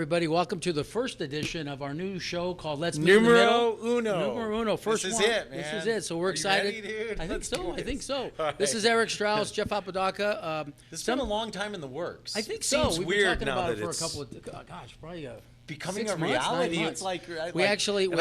everybody. Welcome to the first edition of our new show called Let's Meet in the Middle. Numero uno. First this one. Is it, man. This is it. So we're excited. You ready, dude? I think so. Right. This is Eric Strauss, Jeff Apodaca. It's been a long time in the works. I think it so. Seems We've weird been talking now about that it for it's a couple of, probably becoming 6 a months, 9 reality. months. It's like we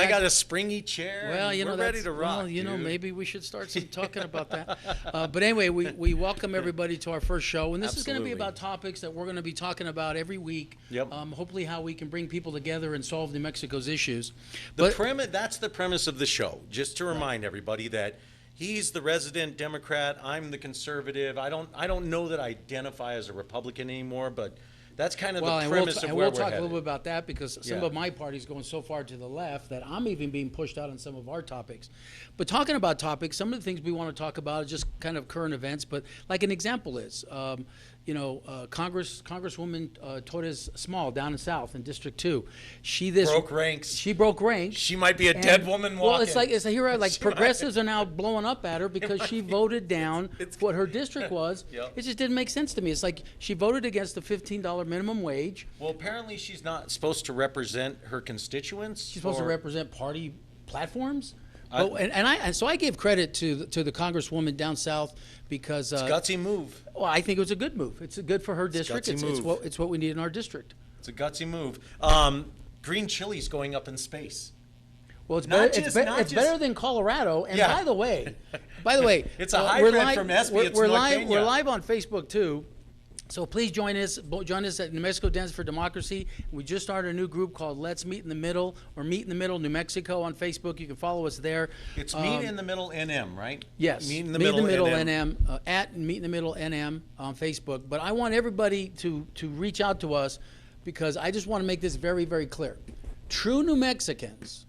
got a springy chair. Well, we're ready to rock. Well, dude. maybe we should start talking about that. But anyway, we welcome everybody to our first show, and this is going to be about topics that we're going to be talking about every week. Yep. Hopefully, how we can bring people together and solve New Mexico's issues. That's the premise of the show. Just to remind everybody that he's the resident Democrat. I'm the conservative. I don't know that I identify as a Republican anymore, but that's kind of the premise of where we're we'll talk headed. a little bit about that because some of my party's going so far to the left that I'm even being pushed out on some of our topics. But talking about topics, some of the things we want to talk about is just kind of current events. But like an example is, Congresswoman Torres Small down in South in District 2. She broke ranks. She broke ranks. She might be a dead woman walking. Well, it's here like progressives are now blowing up at her because she voted down what her district was. Yep. It just didn't make sense to me. It's like she voted against the $15 minimum wage. Well, apparently she's not supposed to represent her constituents. She's supposed to represent party platforms. So I gave credit to the Congresswoman down south because it's a gutsy move. Well, I think it was a good move. It's good for her district. It's what we need in our district. It's a gutsy move. Green chili's going up in space. Well, it's better than Colorado. And by the way, it's a hybrid from Espy. We're live on Facebook too. So please join us at New Mexico Dance for Democracy. We just started a new group called Let's Meet in the Middle or Meet in the Middle New Mexico on Facebook. You can follow us there. It's Meet in the Middle NM, right? Yes. Meet in the Middle NM at Meet in the Middle NM on Facebook. But I want everybody to reach out to us because I just want to make this very, very clear. True New Mexicans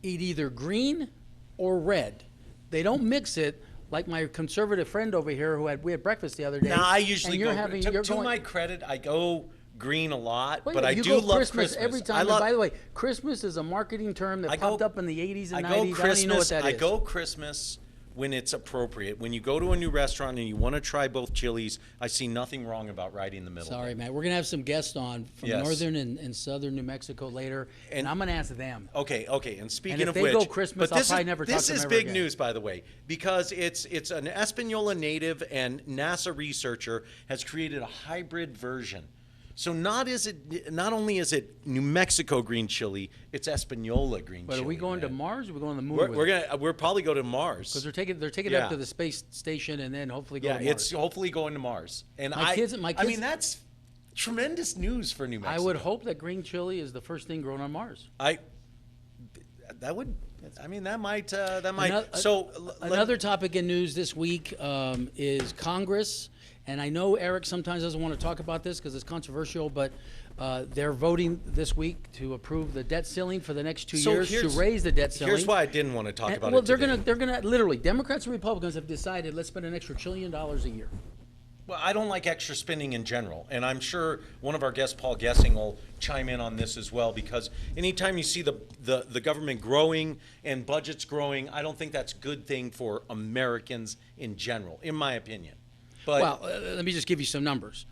eat either green or red. They don't mix it. Like my conservative friend over here we had breakfast the other day. No, I usually go, to my credit, I go green a lot, but I do love Christmas. Every time. By the way, Christmas is a marketing term that popped up in the 80s and 90s. I don't even know what that is. I go Christmas when it's appropriate. When you go to a new restaurant and you want to try both chilies, I see nothing wrong about right in the middle. Sorry, man. We're going to have some guests on from northern and southern New Mexico later, and I'm going to ask them. Okay. And speaking of which, if they go Christmas, I'll probably never talk to them ever again. This is big news, by the way, because it's an Espanola native and NASA researcher has created a hybrid version. So not only is it New Mexico green chili, it's Espanola green chili. But are we going to Mars or are we going to the moon? We'll probably go to Mars. Because they're taking it up to the space station and then hopefully go to Mars. Yeah, it's hopefully going to Mars. And my kids, I mean, that's tremendous news for New Mexico. I would hope that green chili is the first thing grown on Mars. That might. Another topic in news this week is Congress. And I know Eric sometimes doesn't want to talk about this because it's controversial, but they're voting this week to approve the debt ceiling for the next 2 years to raise the debt ceiling. Here's why I didn't want to talk about it. Well, they're gonna literally, Democrats and Republicans have decided let's spend an extra $1 trillion a year. Well, I don't like extra spending in general, and I'm sure one of our guests, Paul Gessing, will chime in on this as well, because anytime you see the government growing and budgets growing, I don't think that's a good thing for Americans in general, in my opinion. But, let me just give you some numbers,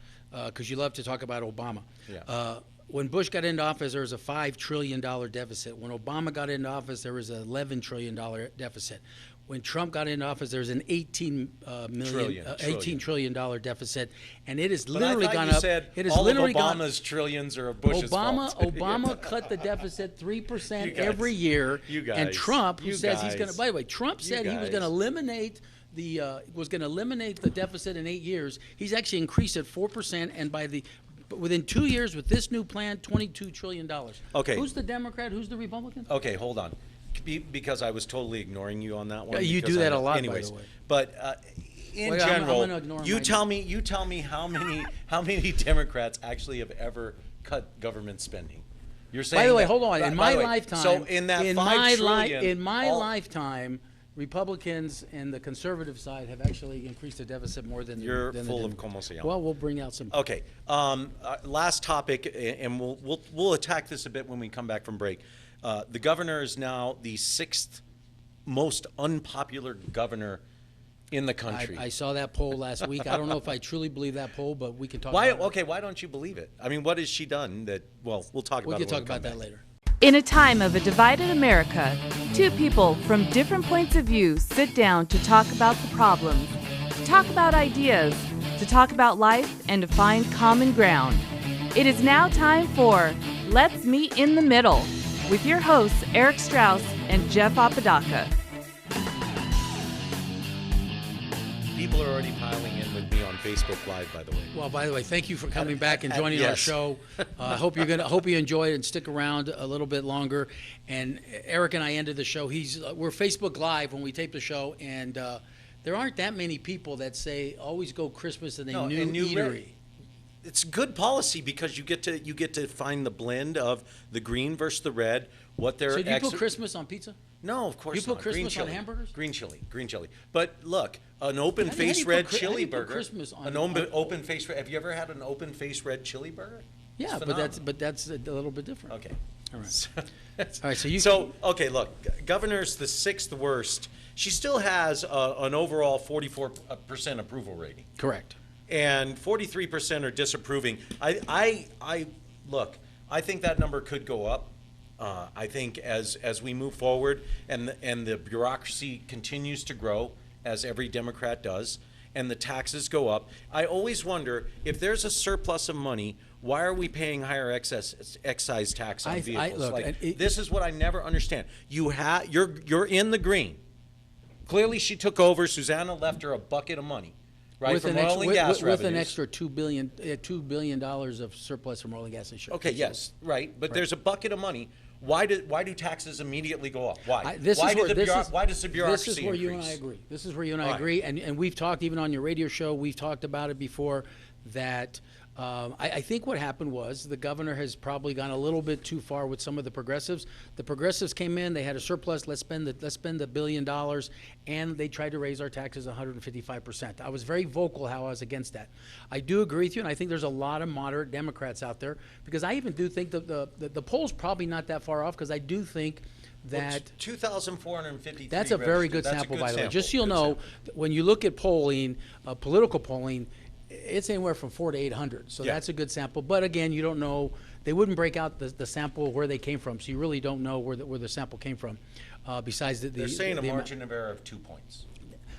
because you love to talk about Obama. Yeah. When Bush got into office, there was a $5 trillion deficit. When Obama got into office, there was an $11 trillion deficit. When Trump got into office, there was an $18 trillion deficit, and it has literally gone up. It has literally gone. Obama's trillions are Bush's fault. Obama cut the deficit 3% every year, and Trump, who says he's going to. By the way, Trump said he was going to eliminate the deficit in 8 years. He's actually increased it 4%, and within 2 years with this new plan, $22 trillion. Okay. Who's the Democrat? Who's the Republican? Okay, hold on. Because I was totally ignoring you on that one. Yeah, you do that a lot, anyways, by the way. But in general, you tell me how many Democrats actually have ever cut government spending. You're saying. By the way, hold on. In my lifetime, so in that $5 trillion, in my lifetime, Republicans and the conservative side have actually increased the deficit more than you're full of como se llama. Well, we'll bring out some. Okay. Last topic, and we'll attack this a bit when we come back from break. The governor is now the 6th most unpopular governor in the country. I saw that poll last week. I don't know if I truly believe that poll, but we can talk Why? about it. Okay, why don't you believe it? I mean, what has she done that? Well, we'll talk about it. We can when talk we come about that back. later. In a time of a divided America, two people from different points of view sit down to talk about the problems, to talk about ideas, to talk about life, and to find common ground. It is now time for Let's Meet in the Middle with your hosts Eric Strauss and Jeff Apodaca. People are already piling in with me on Facebook Live, by the way. Well, by the way, thank you for coming back and joining our Yes. show. I hope you enjoy it and stick around a little bit longer. And Eric and I ended the show. We're Facebook Live when we tape the show, and there aren't that many people that say always go Christmas in a new eatery. It's good policy because you get to find the blend of the green versus the red. What they're So do you put Christmas on pizza? No, of course You put not. Christmas Green on chili. hamburgers? Green chili. But look, an open-faced put red how do chili you put burger. Christmas on- An open-faced. Have you ever had an open-faced red chili burger? Yeah, It's but that's a little bit different. okay. All right. So, All right, so okay, look, governor's the sixth worst. She still has an overall 44% approval rating, Correct. and 43% are disapproving. Look, I think that number could go up. I think as we move forward and the bureaucracy continues to grow, as every Democrat does, and the taxes go up, I always wonder if there's a surplus of money, why are we paying higher excise tax on vehicles? look, This is what I never understand. You're in the green. Clearly, she took over. Susanna left her a bucket of money, right, With from an, oil and gas with an revenues. extra $2 billion of surplus from oil and gas insurance. Okay, yes, right, but there's a bucket of money. Why do taxes immediately go up? Why? This why is where why does the bureaucracy This is where you and I increase? agree. This is where you and I Right. agree, and we've talked even on your radio show. We've talked about it before. That I think what happened was the governor has probably gone a little bit too far with some of the progressives. The progressives came in; they had a surplus. Let's spend $1 billion, and they tried to raise our taxes 155%. I was very vocal how I was against that. I do agree with you, and I think there's a lot of moderate Democrats out there because I even do think the poll's probably not that far off because I do think that. 2,453. That's a very registered. good That's a sample, good by the way. sample. Just so you'll Good know, sample. when you look at polling, political polling, it's anywhere from 400 to 800. So Yeah. that's a good sample. But again, you don't know. They wouldn't break out the sample where they came from, so you really don't know where the sample came from. Besides They're saying a the amount. margin of error of 2 points.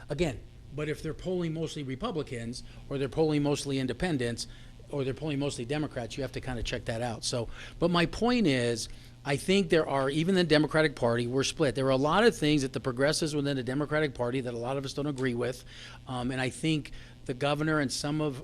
Again, but if they're polling mostly Republicans, or they're polling mostly independents, or they're polling mostly Democrats, you have to kind of check that out. So, but my point is, I think there are, even the Democratic Party, we're split. There are a lot of things that the progressives within the Democratic Party that a lot of us don't agree with, and I think the governor and some of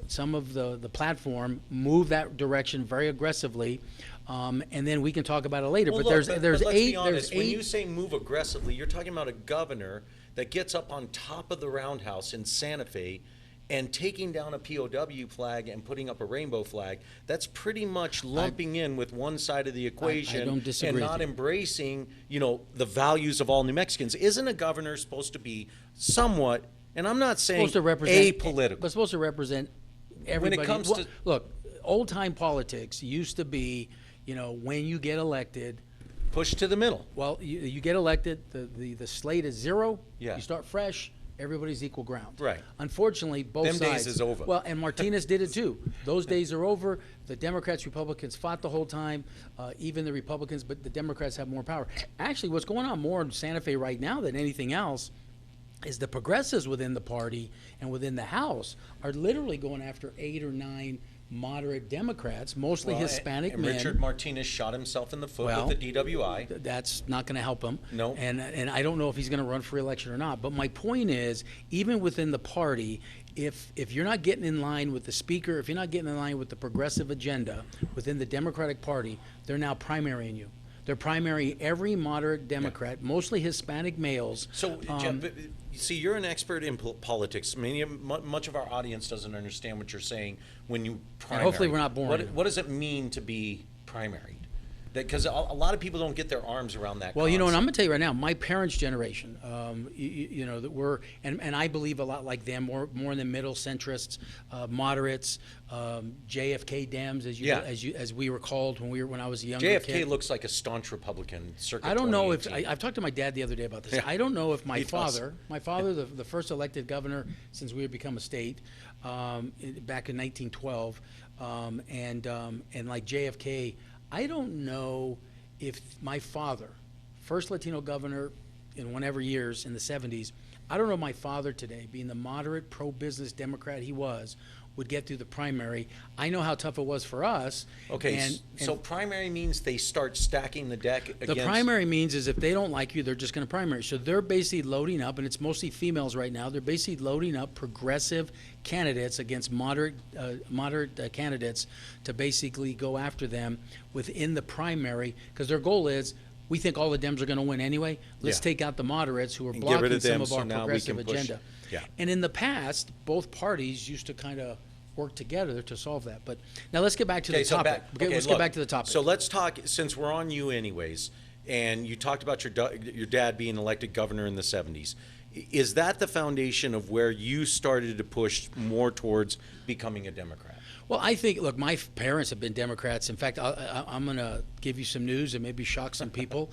the platform move that direction very aggressively, and then we can talk about it later. Well, but look, there's let's eight. be honest. There's When eight. you say move aggressively, you're talking about a governor that gets up on top of the roundhouse in Santa Fe and taking down a POW flag and putting up a rainbow flag. That's pretty much lumping in with one side of the equation don't disagree and with not you. embracing, the values of all New Mexicans. Isn't a governor supposed to be somewhat, and I'm not saying supposed to represent apolitical. but supposed to represent everybody. comes Well, to- look, old time politics used to be, when you get elected, Push to the middle. well, you get elected, the slate is zero. Yeah. You start fresh. Everybody's equal ground. Right. Unfortunately, both Them sides. days is over. Well, and Martinez did it too. Those days are over. The Democrats, Republicans fought the whole time. Even the Republicans, but the Democrats have more power. Actually, what's going on more in Santa Fe right now than anything else is the progressives within the party and within the House are literally going after 8 or 9 moderate Democrats, mostly Hispanic and men. Richard Martinez shot himself in the foot Well, with the DWI. That's not going to help him. No. And I don't know if he's going to run for election or not. But my point is, even within the party, if you're not getting in line with the speaker, if you're not getting in line with the progressive agenda within the Democratic Party, they're now primarying you. They're primarying every moderate Democrat, mostly Hispanic males. So, Jeff, you see, you're an expert in politics. Much of our audience doesn't understand what you're saying when you primary. hopefully we're not boring them. What does it mean to be primaried? Because a lot of people don't get their arms around that. Well, you know, and concept. I'm going to tell you right now, my parents' generation, you know, that were, and I believe a lot like them, more in the middle centrists, moderates, JFK Dems, as we were called when I was a younger JFK kid. looks like a staunch Republican. Circa I don't know if 2018. I've talked to my dad the other day about this. Yeah. I don't know if my He does. father, the first elected governor since we had become a state, back in 1912, and like JFK. I don't know if my father, first Latino governor in whatever years in the 70s, I don't know if my father today, being the moderate pro-business Democrat he was, would get through the primary. I know how tough it was for us. Okay, so primary means they start stacking the deck against... The primary means is if they don't like you, they're just going to primary. So they're basically loading up, and it's mostly females right now, they're basically loading up progressive candidates against moderate candidates to basically go after them within the primary, because their goal is, we think all the Dems are going to win anyway. Let's take out the moderates who are And get rid blocking of them, some of so our now we progressive can push- agenda. Yeah. And in the past, both parties used to kind of work together to solve that. But now let's get back to the topic. Let's get back to the topic. So let's talk, since we're on you anyways, and you talked about your dad being elected governor in the 70s. Is that the foundation of where you started to push more towards becoming a Democrat? Well, I think, look, my parents have been Democrats. In fact, I'm going to give you some news and maybe shock some people.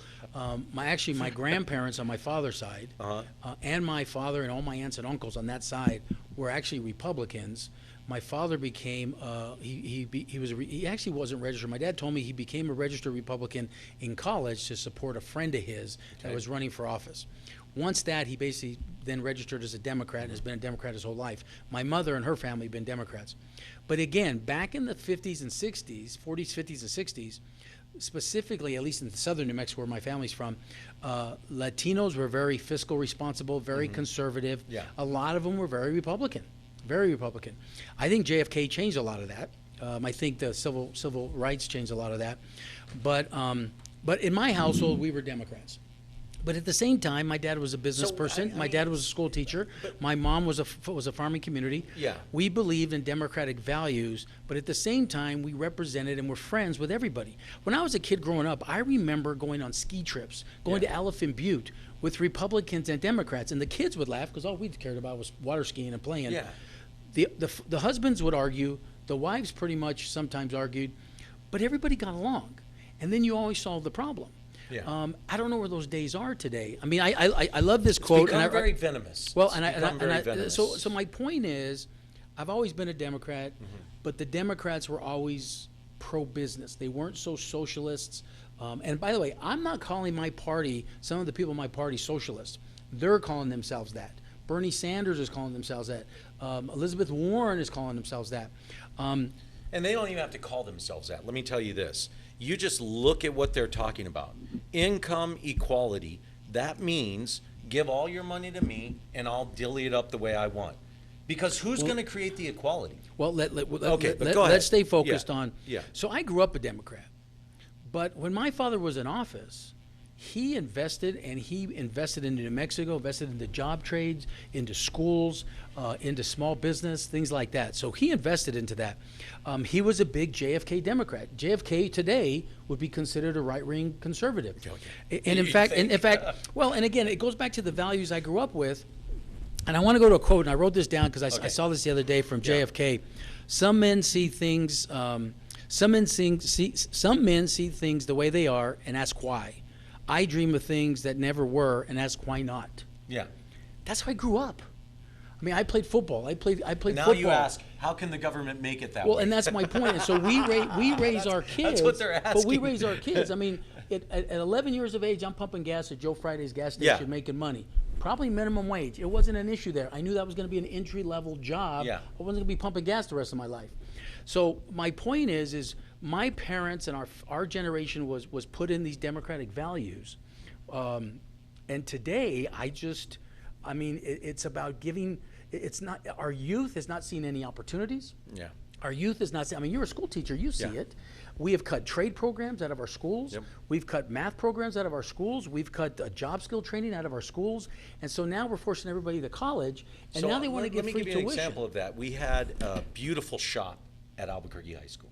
My grandparents on my father's side, and my father and all my aunts and uncles on that side were actually Republicans. My father became, he actually wasn't registered. My dad told me he became a registered Republican in college to support a friend of his that was running for office. Once that, he basically then registered as a Democrat and has been a Democrat his whole life. My mother and her family have been Democrats. But again, back in the 50s and 60s, 40s, 50s, and 60s, specifically, at least in southern New Mexico where my family's from, Latinos were very fiscal responsible, very conservative. Yeah. A lot of them were very Republican, very Republican. I think JFK changed a lot of that. I think the civil rights changed a lot of that. But in my household, we were Democrats. But at the same time, my dad was a business person. My dad was a school teacher. My mom was a farming community. Yeah. We believed in democratic values, but at the same time, we represented and were friends with everybody. When I was a kid growing up, I remember going on ski trips, going to Elephant Butte with Republicans and Democrats, and the kids would laugh because all we cared about was water skiing and playing. Yeah. The husbands would argue, the wives pretty much sometimes argued, but everybody got along, and then you always solved the problem. Yeah. I don't know where those days are today. I mean, I love this quote. It's become very venomous. Well, so my point is, I've always been a Democrat, but the Democrats were always pro-business. They weren't so socialists. And by the way, I'm not calling my party, some of the people in my party, socialists. They're calling themselves that. Bernie Sanders is calling themselves that. Elizabeth Warren is calling themselves that. And they don't even have to call themselves that. Let me tell you this. You just look at what they're talking about. Income equality. That means give all your money to me and I'll dilly it up the way I want. Because who's going to create the equality? Well, go ahead. let's stay focused on. Yeah. So I grew up a Democrat. But when my father was in office, he invested into New Mexico, invested into job trades, into schools, into small business, things like that. So he invested into that. He was a big JFK Democrat. JFK today would be considered a right-wing conservative. Okay. And in fact, well, and again, it goes back to the values I grew up with. And I want to go to a quote, and I wrote this down because I saw this the other day from JFK. Some men see things. Some men see things the way they are and ask why. I dream of things that never were and ask why not. Yeah. That's how I grew up. I mean, I played football. I played Now football. you ask, how can the government make it that Well, way? and that's my point. And so we raise our kids. That's what they're asking. But we raise our kids. I mean, at 11 years of age, I'm pumping gas at Joe Friday's gas station, making money. Probably minimum wage. It wasn't an issue there. I knew that was going to be an entry-level job. Yeah. I wasn't going to be pumping gas the rest of my life. So my point is my parents and our generation was put in these democratic values. And today, it's about giving. It's not, our youth has not seen any opportunities. Yeah. Our youth is not. I mean, you're a school teacher. You see it. We have cut trade programs out of our schools. Yep. We've cut math programs out of our schools. We've cut job skill training out of our schools. And so now we're forcing everybody to college. And now they want to get free tuition. Let me give you an example of that. We had a beautiful shop at Albuquerque High School.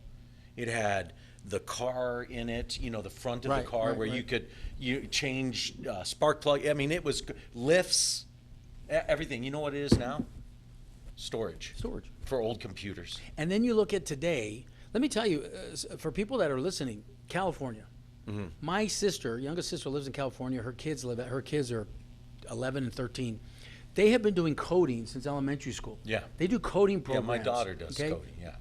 It had the car in it, you know, the front of Right, the car right, where right. you change spark plug. I mean, it was lifts, everything. You know what it is now? Storage for old computers. And then you look at today. Let me tell you, for people that are listening, California. My sister, youngest sister, lives in California. Her kids are 11 and 13. They have been doing coding since elementary school. Yeah. They do coding programs. Yeah, my daughter does coding, yeah.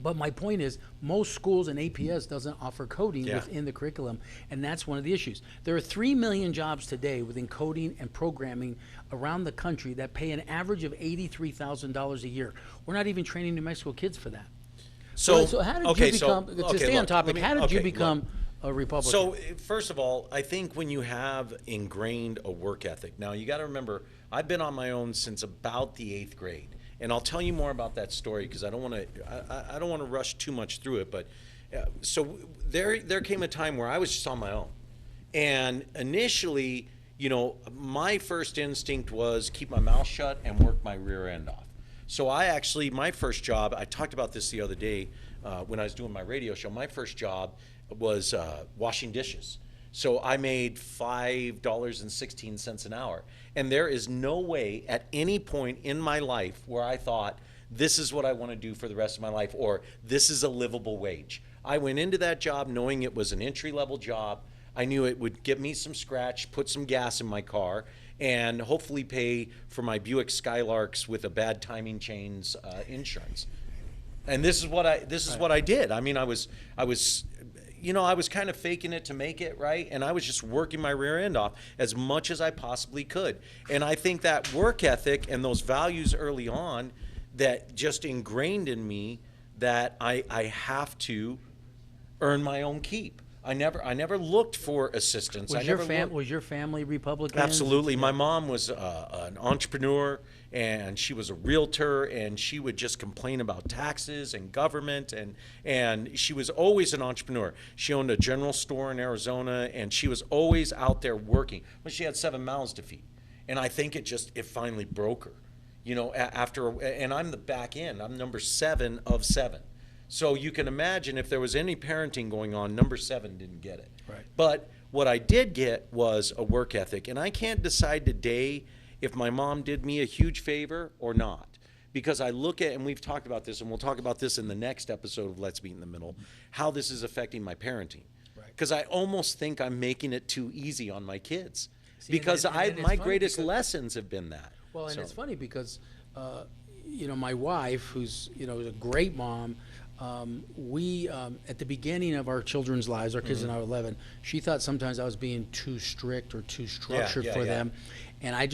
But my point is, most schools and APS doesn't offer coding Yeah. within the curriculum, and that's one of the issues. There are 3 million jobs today within coding and programming around the country that pay an average of $83,000 a year. We're not even training New Mexico kids for that. So how did you become, to stay on topic, how did you become a Republican? So, first of all, I think when you have ingrained a work ethic, now you got to remember, I've been on my own since about the 8th grade. And I'll tell you more about that story because I don't want to rush too much through it. But so there came a time where I was just on my own, and initially, you know, my first instinct was keep my mouth shut and work my rear end off. So my first job, I talked about this the other day when I was doing my radio show. My first job was washing dishes. So I made $5.16 an hour. And there is no way at any point in my life where I thought, this is what I want to do for the rest of my life, or this is a livable wage. I went into that job knowing it was an entry-level job. I knew it would get me some scratch, put some gas in my car, and hopefully pay for my Buick Skylarks with a bad timing chains insurance. And this is what I did. I mean, I was kind of faking it to make it, right? And I was just working my rear end off as much as I possibly could. And I think that work ethic and those values early on that just ingrained in me that I have to earn my own keep. I never looked for assistance. Was your family Republican? Absolutely. My mom was an entrepreneur, and she was a realtor, and she would just complain about taxes and government, and she was always an entrepreneur. She owned a general store in Arizona, and she was always out there working. But she had 7 mouths to feed, and I think it finally broke her. You know, and I'm the back end. I'm number 7 of 7. So you can imagine if there was any parenting going on, number 7 didn't get it. Right. But what I did get was a work ethic. And I can't decide today if my mom did me a huge favor or not. Because I look at, and we've talked about this, and we'll talk about this in the next episode of Let's Meet in the Middle, how this is affecting my parenting. Because I almost think I'm making it too easy on my kids. Because my greatest lessons have been that. Well, and it's funny because, you know, my wife, who's, you know, is a great mom, we, at the beginning of our children's lives, our kids and I were 11, she thought sometimes I was being too strict or too structured for them. And I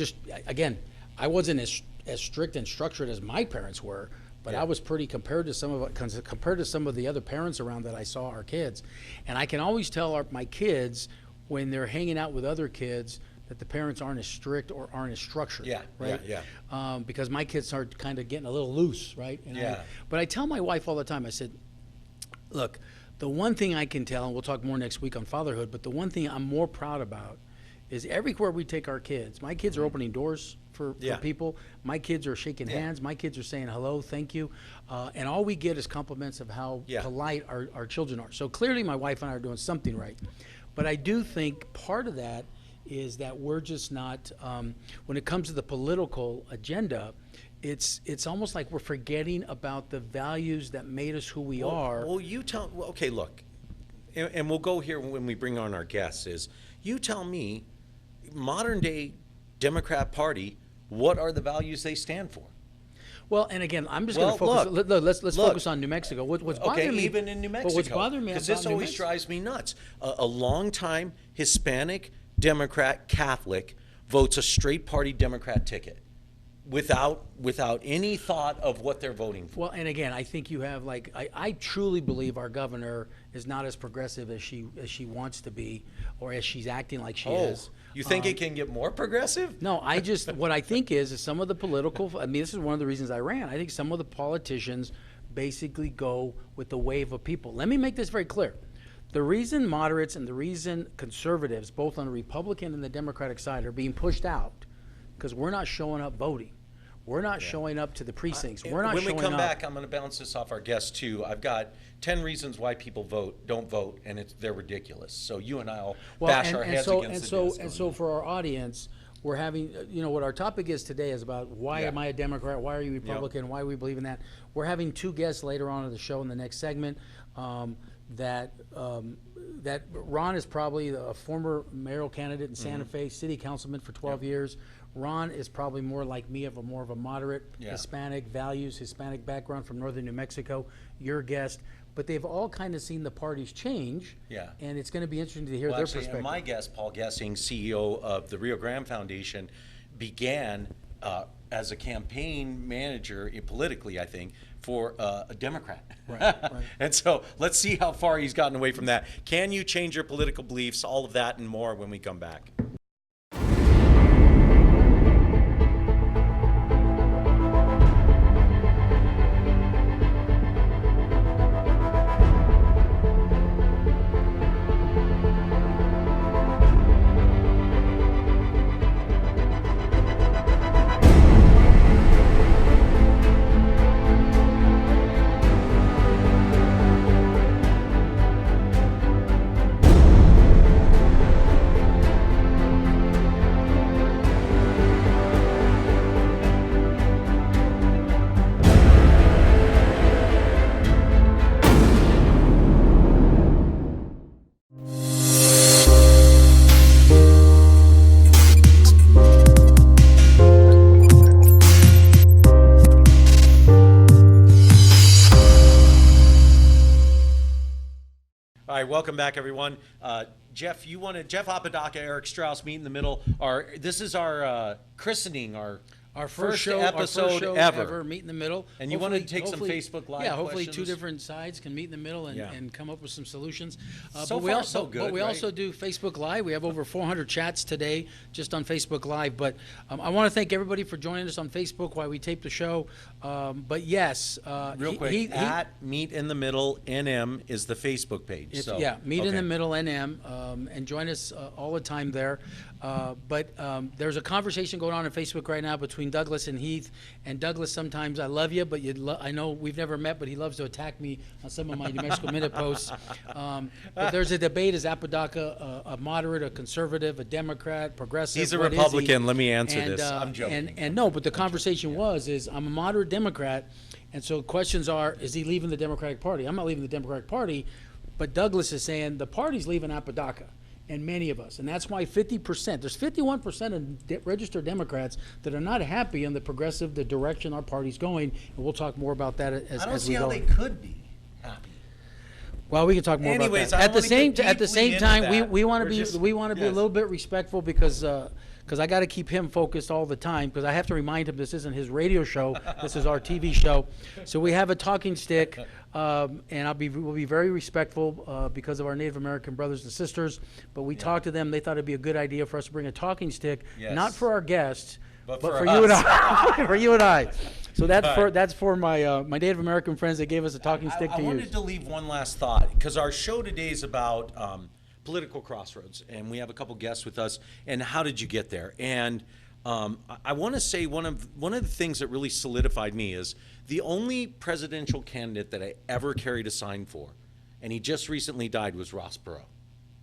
wasn't as strict and structured as my parents were, but I was pretty compared to some of the other parents around that I saw our kids. And I can always tell my kids when they're hanging out with other kids that the parents aren't as strict or aren't as structured, right? Because my kids start kind of getting a little loose, right? And but I tell my wife all the time, I said, look, the one thing I can tell, and we'll talk more next week on fatherhood, but the one thing I'm more proud about is everywhere we take our kids, my kids are opening doors for people. My kids are shaking hands. My kids are saying hello, thank you. And all we get is compliments of how polite our children are. So clearly my wife and I are doing something right. But I do think part of that is that we're just not, when it comes to the political agenda, it's almost like we're forgetting about the values that made us who we are. Well, okay, look, and we'll go here when we bring on our guests, is you tell me, modern day Democrat Party, what are the values they stand for? Well, and again, I'm just going to focus. Let's focus on New Mexico. What's bothering me, even in New Mexico, what's bothering me because this always drives me nuts. A long-time Hispanic Democrat Catholic votes a straight party Democrat ticket without any thought of what they're voting for. Well, and again, I think you have I truly believe our governor is not as progressive as she wants to be, or as she's acting like she is. You think it can get more progressive? No, what I think is some of the political, I mean, this is one of the reasons I ran. I think some of the politicians basically go with the wave of people. Let me make this very clear. The reason moderates and the reason conservatives, both on the Republican and the Democratic side, are being pushed out because we're not showing up voting. We're not showing up to the precincts. We're not when showing we come up. back, I'm going to bounce this off our guests too. I've got 10 reasons why people don't vote, and they're ridiculous. So you and I'll bash our heads against the desk. And so for our audience, we're having, what our topic is today is about why am I a Democrat? Why are you Republican? Why do we believe in that? We're having two guests later on in the show in the next segment. That Ron is probably a former mayoral candidate in Santa Fe, city councilman for 12 years. Ron is probably more like me, more of a moderate Hispanic values, Hispanic background from northern New Mexico. Your guest, but they've all kind of seen the parties change. Yeah, and it's going to be interesting to hear their perspective. And my guest, Paul Gessing, CEO of the Rio Grande Foundation, began as a campaign manager politically, I think, for a Democrat. Right. And so let's see how far he's gotten away from that. Can you change your political beliefs? All of that and more when we come back. All right, welcome back, everyone. Jeff, Jeff Apodaca, Eric Strauss, Meet in the Middle. This is our christening, our first episode ever. Meet in the Middle. And you want to take some Facebook Live hopefully questions? 2 different sides can meet in the middle and come up with some solutions. So far, so good, But we also do Facebook Live. We have over 400 chats today just on Facebook Live. But I want to thank everybody for joining us on Facebook while we tape the show. But yes. Real quick, at Meet in the Middle NM is the Facebook page. Meet in the Middle NM. And join us all the time there. But there's a conversation going on Facebook right now between Douglas and Heath. And Douglas, sometimes I love you, but I know we've never met, but he loves to attack me on some of my New Mexico Minute posts. But there's a debate: is Apodaca a moderate, a conservative, a Democrat, progressive? He's a Republican. Let me answer this. I'm joking. And no, but the conversation is I'm a moderate Democrat, and so questions are: is he leaving the Democratic Party? I'm not leaving the Democratic Party, but Douglas is saying the party's leaving Apodaca. And many of us, and that's why 50%, there's 51% of registered Democrats that are not happy in the direction our party's going, and we'll talk more about that as we go. I don't see how they could be happy. Well, we can talk more about that. At the same time, we want to be a little bit respectful because I got to keep him focused all the time because I have to remind him this isn't his radio show, this is our TV show. So we have a talking stick, and we'll be very respectful because of our Native American brothers and sisters. But we talked to them; they thought it'd be a good idea for us to bring a talking stick, not for our guests, but for you and I. For you and I. So that's for my my Native American friends that gave us a talking stick to use. I wanted to leave one last thought because our show today is about political crossroads, and we have a couple guests with us. And how did you get there? And I want to say one of the things that really solidified me is the only presidential candidate that I ever carried a sign for, and he just recently died, was Ross Perot.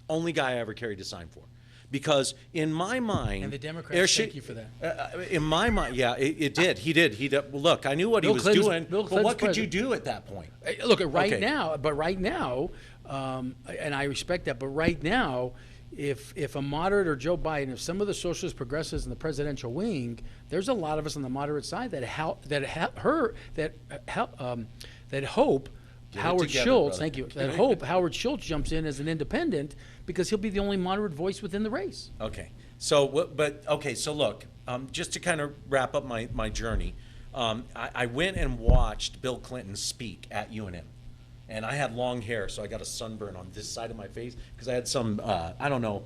Only guy I ever carried a sign for. Because in my mind, and the Democrats thank you for that. In my mind, it did. He did. Well, look, I knew what he was doing, but what could you do at that point? Look, right now, and I respect that, but right now, if a moderate or Joe Biden, if some of the socialist progressives in the presidential wing, there's a lot of us on the moderate side that hope Howard Schultz, thank you. That hope Howard Schultz jumps in as an independent because he'll be the only moderate voice within the race. Okay. So look, just to kind of wrap up my journey, I went and watched Bill Clinton speak at UNM. And I had long hair, so I got a sunburn on this side of my face because I had some, I don't know,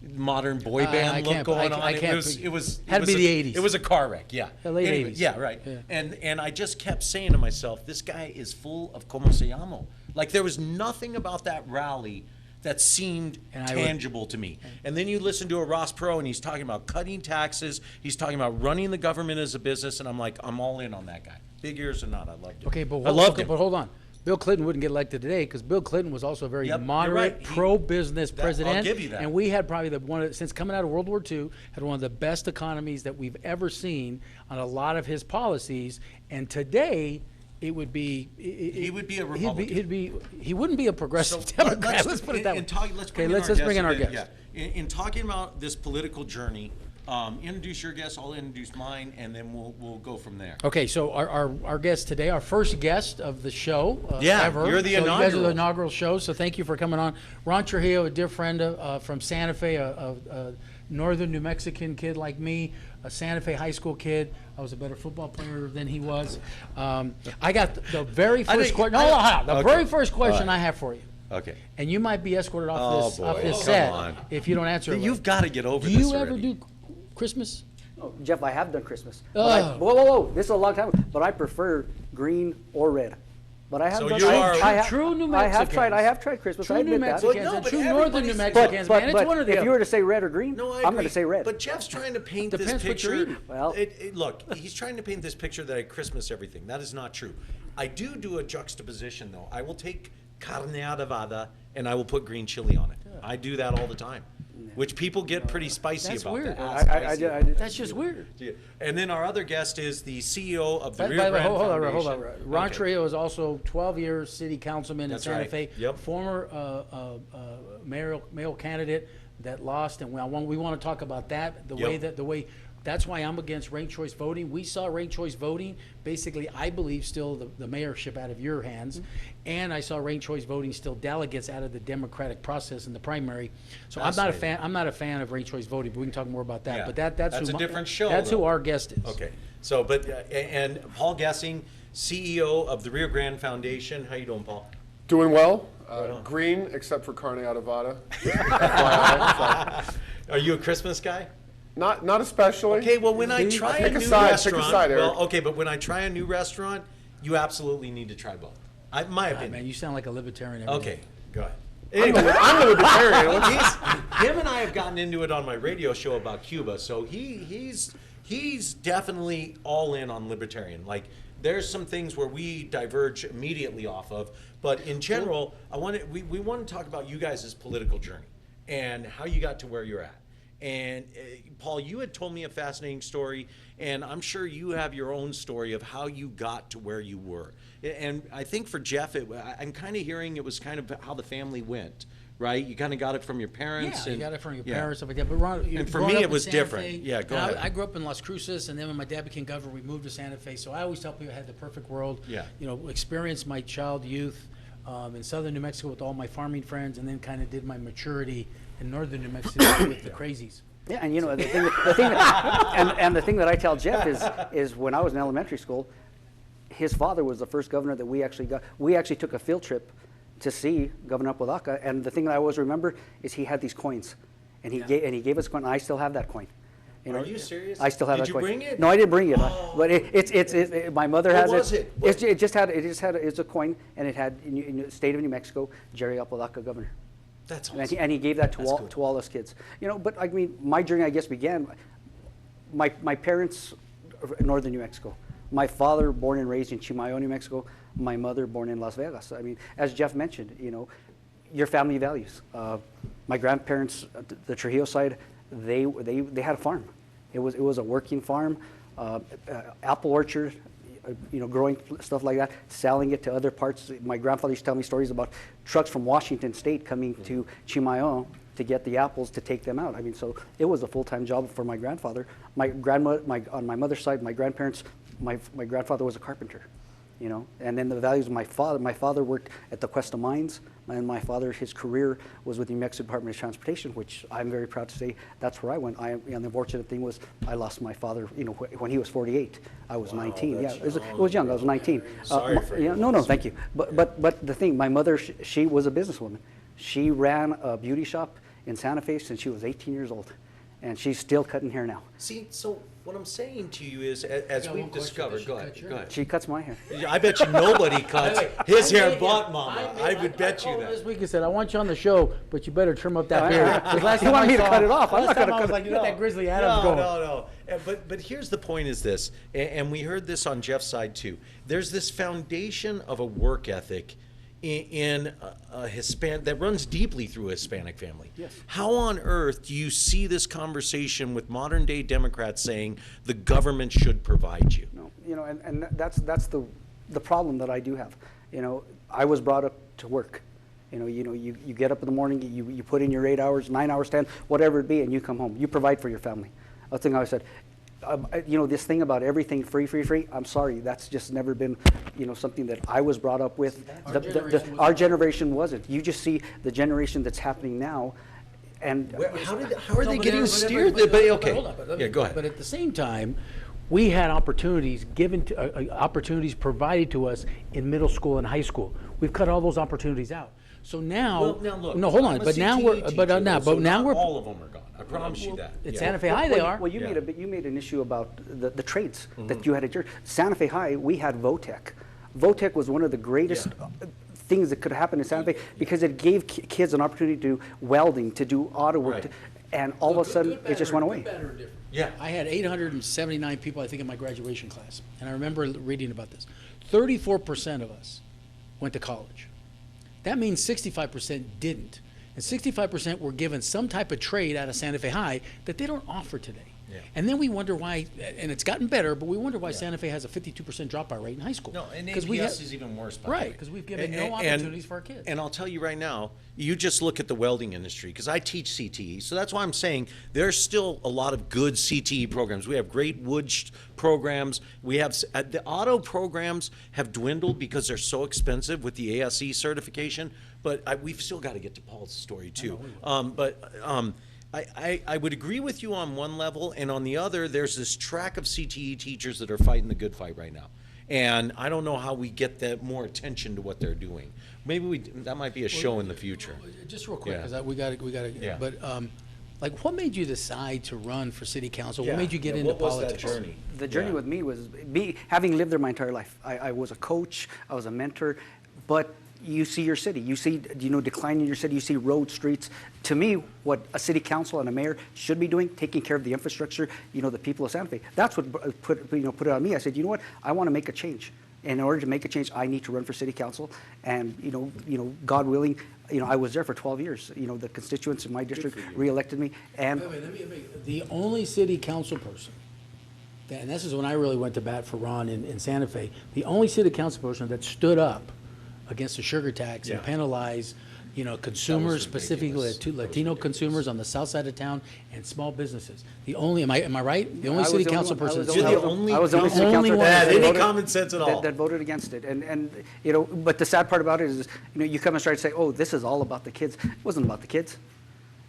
modern boy band look going on. It was had to be the 80s. It was a car wreck, yeah. The late 80s. Yeah, right. Yeah. And I just kept saying to myself, this guy is full of como se llamo. Like there was nothing about that rally that seemed tangible to me. And then you listen to a Ross Perot, and he's talking about cutting taxes. He's talking about running the government as a business, and I'm like, I'm all in on that guy. Big ears or not, I loved him. Okay, but I loved him. But hold on. Bill Clinton wouldn't get elected today because Bill Clinton was also a very Yep, you're moderate, right. pro-business president. I'll give you that. And we had probably since coming out of World War II, had one of the best economies that we've ever seen on a lot of his policies. And today, it would be He would be a Republican. He wouldn't be a progressive Democrat. Let's put it that way. Let's bring in our guest. Yeah. In talking about this political journey, introduce your guest, I'll introduce mine, and then we'll go from there. Okay, so our guest today, our first guest of the show ever. You're the so inaugural. You guys are the inaugural show, so thank you for coming on. Ron Trujillo, a dear friend from Santa Fe, a northern New Mexican kid like me, a Santa Fe high school kid. I was a better football player than he was. I got the very first question. Very first question I have for you. Okay. And you might be escorted off Oh, boy. this Come set on. if you don't answer it. You've got to get over Do this you ever already. do Christmas? Oh, Jeff, I have done Christmas. But whoa. This is a long time ago. But I prefer green or red. But I have So done you are- True New I have Mexicans. tried Christmas. True I New admit that. Mexicans Well, no, and but true northern New everybody's- Mexicans, But man. It's one or the if other. you were to say red or green, No, I I'm going agree. to say red. But Jeff's trying to paint this Depends what you're picture. eating. Well- Look, he's trying to paint this picture that at Christmas everything. That is not true. I do a juxtaposition though. I will take carne adobada and I will put green chili on it. I do that all the time, which people get pretty spicy That's about. weird. That. That's just weird. And then our other guest is the CEO of the By Rio the way, Grande hold Foundation. on. Ron Okay. Trujillo is also 12 years city councilman That's in Santa right. Fe. Yep. Former mayoral candidate that lost, and we want to talk about that. That's why I'm against ranked choice voting. We saw ranked choice voting, basically, I believe, still the mayorship out of your hands. And I saw ranked choice voting still delegates out of the democratic process in the primary. So I'm not a fan of ranked choice voting, but we can talk more about that. Yeah. But that's a who different show. That's though. who our guest is. Okay. So, and Paul Gessing, CEO of the Rio Grande Foundation. How you doing, Paul? Doing well. on. Green, except for carne adobada. Are you a Christmas guy? Not especially. Okay, well, when I try a Pick a new side, restaurant, pick a side, Eric. well, okay, but when I try a new restaurant, you absolutely need to try both. My God, opinion. man, you sound like a libertarian. every Okay, day. go ahead. I'm the libertarian. Him and I have gotten into it on my radio show about Cuba, so he's definitely all in on libertarian. Like, there's some things where we diverge immediately off of, but in general, we want to talk about you guys' political journey and how you got to where you're at. And Paul, you had told me a fascinating story, and I'm sure you have your own story of how you got to where you were. And I think for Jeff, I'm kind of hearing it was kind of how the family went, right? You kind of got it from your parents. Yeah, and, you got it from your yeah. parents, stuff like that. But Ron, And for growing me, up it in was Santa different. Fe, Yeah, go and ahead. I grew up in Las Cruces, and then when my dad became governor, we moved to Santa Fe. So I always tell people I had the perfect world. Yeah. You know, experienced my child youth in southern New Mexico with all my farming friends, and then kind of did my maturity in northern New Mexico with the crazies. Yeah, and you know the thing that I tell Jeff is when I was in elementary school, his father was the first governor that we actually got. We actually took a field trip to see Governor Apodaca, and the thing that I always remember is he had these coins, and he gave us a coin. And I still have that coin. You know, Are you serious? I still have Did that you coin. bring it? No, I didn't bring it. Oh. But it's my mother What has was it. it? It's a coin, and it had in the state of New Mexico, Jerry Apodaca governor. That's And awesome. he gave that That's cool. to all us kids. You know, but I mean, my journey, I guess, began. My parents, northern New Mexico. My father, born and raised in Chimayo, New Mexico. My mother, born in Las Vegas. I mean, as Jeff mentioned, you know, your family values. My grandparents, the Trujillo side, they had a farm. It was a working farm, apple orchard. You know, growing stuff like that, selling it to other parts. My grandfather used to tell me stories about trucks from Washington State coming to Chimayo to get the apples to take them out. I mean, so it was a full-time job for my grandfather. My grandmother, on my mother's side, my grandparents, my grandfather was a carpenter. You know, and then the values of my father worked at the Cuesta mines, and my father, his career was with the New Mexico Department of Transportation, which I'm very proud to say that's where I went. And the unfortunate thing was I lost my father, you know, when he was 48. I was 19. Yeah, it was young. I was 19. Sorry for yeah, your no, loss. thank you. But the thing, my mother, she was a businesswoman. She ran a beauty shop in Santa Fe since she was 18 years old, and she's still cutting hair now. See, so what I'm saying to you is, as got we've one question. discovered, Does she go cut ahead, your go ahead. She cuts my hair. I bet you nobody cuts his hair but Mama. I would bet you called that. This week and said, I want you on the show, but you better trim up that beard. 'Cause last You time want I me to saw- cut it off? I'm last not gonna time I was cut like, it. you got that Grizzly Adams No, going. no. But here's the point is this, and we heard this on Jeff's side too. There's this foundation of a work ethic in a Hispanic that runs deeply through a Hispanic family. Yes. How on earth do you see this conversation with modern day Democrats saying the government should provide you? No, and that's the problem that I do have. I was brought up to work. You get up in the morning, you put in your 8 hours, 9 hours, 10, whatever it be, and you come home. You provide for your family. That's the thing I said. This thing about everything free, I'm sorry, that's just never been, something that I was brought up with. Our generation wasn't. You just see the generation that's happening now, and How are they getting steered? Okay, hold on, yeah, go ahead. But at the same time, we had opportunities given to opportunities provided to us in middle school and high school. We've cut all those opportunities out. So now, Well, now look, no, hold on. I'm a But now CTE we're, teacher, but now, so but now not we're. all of them are gone. I promise you that. At Yeah. Santa Fe High, they are. Well, you Yeah. made an issue about the trades that you had at your Santa Fe High. We had VOTEC. VOTEC was one of the greatest things that could happen in Santa Fe because it gave kids an opportunity to do welding, to do auto work, Right. and all of a sudden it just went away. Yeah. I had 879 people, I think, in my graduation class, and I remember reading about this. 34% of us went to college. That means 65% didn't. And 65% were given some type of trade out of Santa Fe High that they don't offer today. Yeah. And then we wonder why, and it's gotten better, but we wonder why Santa Fe has a 52% dropout rate in high school. No, and 'Cause we APS have- is even worse. by the Right, way. because we've given no And- opportunities for our kids. And I'll tell you right now, you just look at the welding industry, because I teach CTE, so that's why I'm saying there's still a lot of good CTE programs. We have great wood programs. We have, the auto programs have dwindled because they're so expensive with the ASE certification, but we've still got to get to Paul's story too. I would agree with you on one level, and on the other, there's this track of CTE teachers that are fighting the good fight right now. And I don't know how we get that more attention to what they're doing. Maybe that might be a show in the future. Just real quick, Yeah. because we got to. Yeah. But what made you decide to run for city council? Yeah. What made you get Yeah, into what was that politics? journey? The journey Yeah. with me was me having lived there my entire life. I was a coach, I was a mentor, but you see your city, you see decline in your city, you see road, streets. To me, what a city council and a mayor should be doing, taking care of the infrastructure, the people of Santa Fe. That's what put it on me. I said, you know what, I want to make a change. In order to make a change, I need to run for city council, and God willing, I was there for 12 years. The constituents in my district reelected me, and Wait, let me the only city council person, and this is when I really went to bat for Ron in Santa Fe, the only city council person that stood up against the sugar tax and Yeah. penalized, consumers, specifically ridiculous. Latino consumers on the south side of town and small businesses. The only, am I right? The only I was city the only council one. I person. was that the stood only- up. I was the only city only councilor one. That that any voted- common sense at all. that voted against it. And but the sad part about it is, you come and start to say, oh, this is all about the kids. It wasn't about the kids.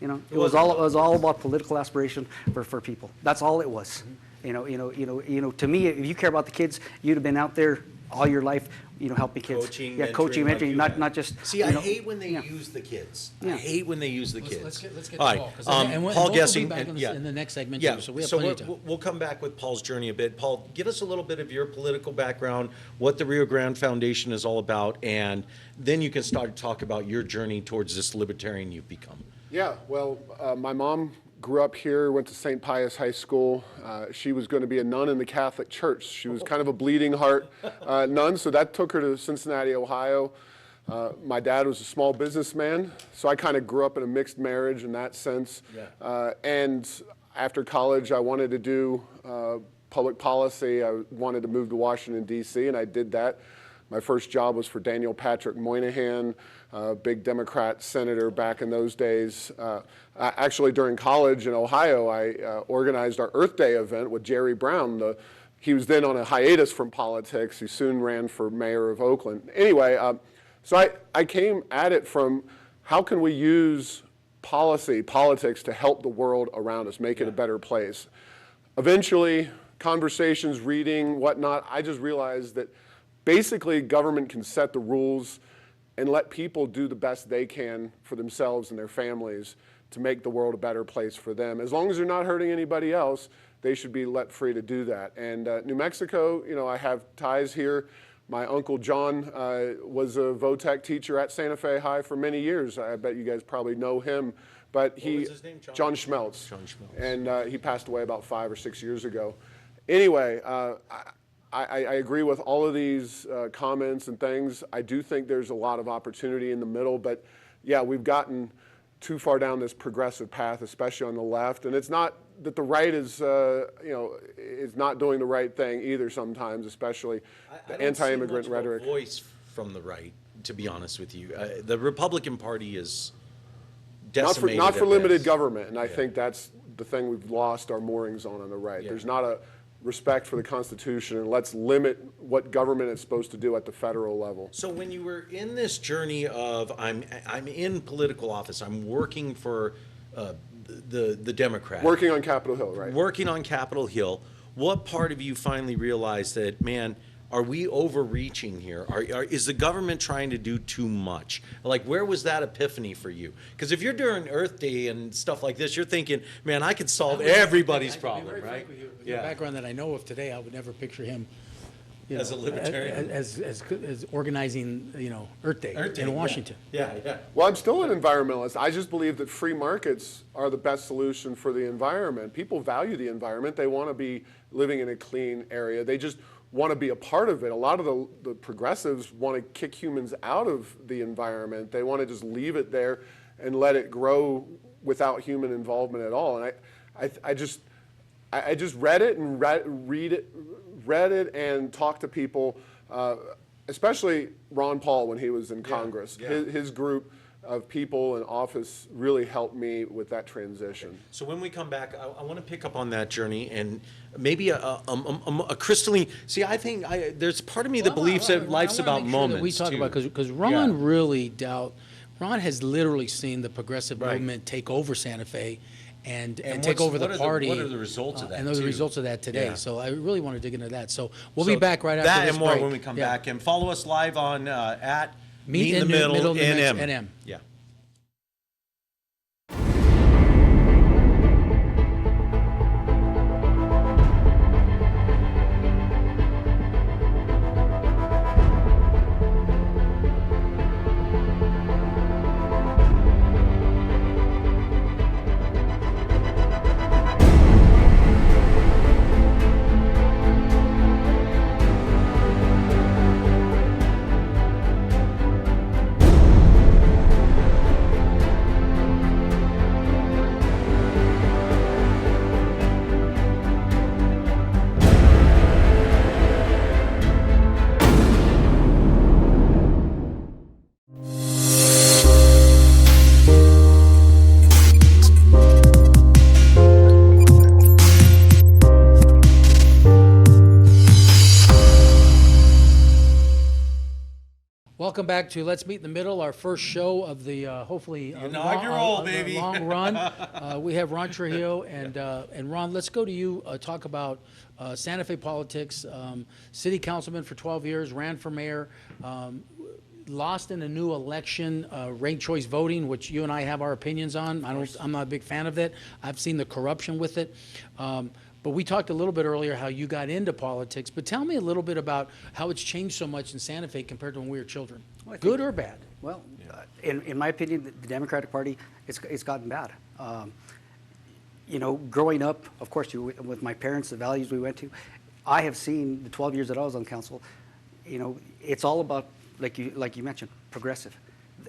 It was all about political aspiration for people. That's all it was. To me, if you care about the kids, you'd have been out there all your life, helping kids. Coaching, coaching, like mentoring, you not have. not just. See, I hate when they yeah. use the kids. I Yeah. hate when they use the kids. Let's get All to right, Paul. 'Cause Paul both will be Gessing, back in the next segment yeah. too, so we have so plenty of time. we'll come back with Paul's journey a bit. Paul, give us a little bit of your political background, what the Rio Grande Foundation is all about, and then you can start to talk about your journey towards this libertarian you've become. Yeah, well, my mom grew up here, went to St. Pius High School. She was going to be a nun in the Catholic Church. She was kind of a bleeding heart nun, so that took her to Cincinnati, Ohio. My dad was a small businessman, so I kind of grew up in a mixed marriage in that sense. Yeah. And after college, I wanted to do public policy. I wanted to move to Washington, D.C., and I did that. My first job was for Daniel Patrick Moynihan, big Democrat senator back in those days. Actually, during college in Ohio, I organized our Earth Day event with Jerry Brown. He was then on a hiatus from politics. He soon ran for mayor of Oakland. Anyway, so I came at it from how can we use politics to help the world around us, make it a better place. Eventually, conversations, reading, whatnot, I just realized that basically government can set the rules and let people do the best they can for themselves and their families to make the world a better place for them. As long as they're not hurting anybody else, they should be let free to do that. And New Mexico, you know, I have ties here. My uncle John was a VOTEC teacher at Santa Fe High for many years. I bet you guys probably know him. But What was his name? John Schmelz. John Schmelz. And he passed away about 5 or 6 years ago. Anyway, I agree with all of these comments and things. I do think there's a lot of opportunity in the middle, but yeah, we've gotten too far down this progressive path, especially on the left. And it's not that the right is, you know, is not doing the right thing either sometimes, especially the anti-immigrant rhetoric. I don't see much of a voice from the right, to be honest with you. The Republican Party is decimated. Not for at limited best. government, and I think that's the thing we've lost our moorings on the right. Yeah. There's not a respect for the Constitution, and let's limit what government is supposed to do at the federal level. So when you were in this journey of I'm in political office, I'm working for the Democrat, Working on Capitol Hill, right? working on Capitol Hill, what part of you finally realized that, man, are we overreaching here? Is the government trying to do too much? Like, where was that epiphany for you? Because if you're doing Earth Day and stuff like this, you're thinking, man, I could solve everybody's problem, right? With the background that I know of today, I would never picture him, you As know, a libertarian? as organizing, you know, Earth Day in Washington. Yeah, yeah. Well, I'm still an environmentalist. I just believe that free markets are the best solution for the environment. People value the environment. They want to be living in a clean area. They just want to be a part of it. A lot of the progressives want to kick humans out of the environment. They want to just leave it there and let it grow without human involvement at all. And I just read it and read it and talked to people, especially Ron Paul when he was in Congress. yeah. His group of people in office really helped me with that transition. So when we come back, I want to pick up on that journey and maybe a crystalline. See, I think there's part of me that believes that life's about moments. We talk too. about because Ron really Ron has literally seen the progressive movement take over Santa Fe and take over the party. What are the results of that? And those are the too? results of that today. Yeah. So I really want to dig into that. So we'll be back right after that this and more break. when we come Yeah. back. And follow us live on at Meet in the Middle NM. NM. Yeah. Welcome back to Let's Meet in the Middle, our first show of the hopefully Inaugural, baby. long run. We have Ron Trujillo and Ron. Let's go to you. Talk about Santa Fe politics. City councilman for 12 years, ran for mayor, lost in a new election, ranked choice voting, which you and I have our opinions on. I'm not a big fan of it. I've seen the corruption with it. But we talked a little bit earlier how you got into politics. But tell me a little bit about how it's changed so much in Santa Fe compared to when we were children. Well, I think- Good or bad? Well, in my opinion, the Democratic Party, it's gotten bad. You know, growing up, of course, with my parents, the values we went to, I have seen the 12 years that I was on council, you know, it's all about, like you mentioned, progressive.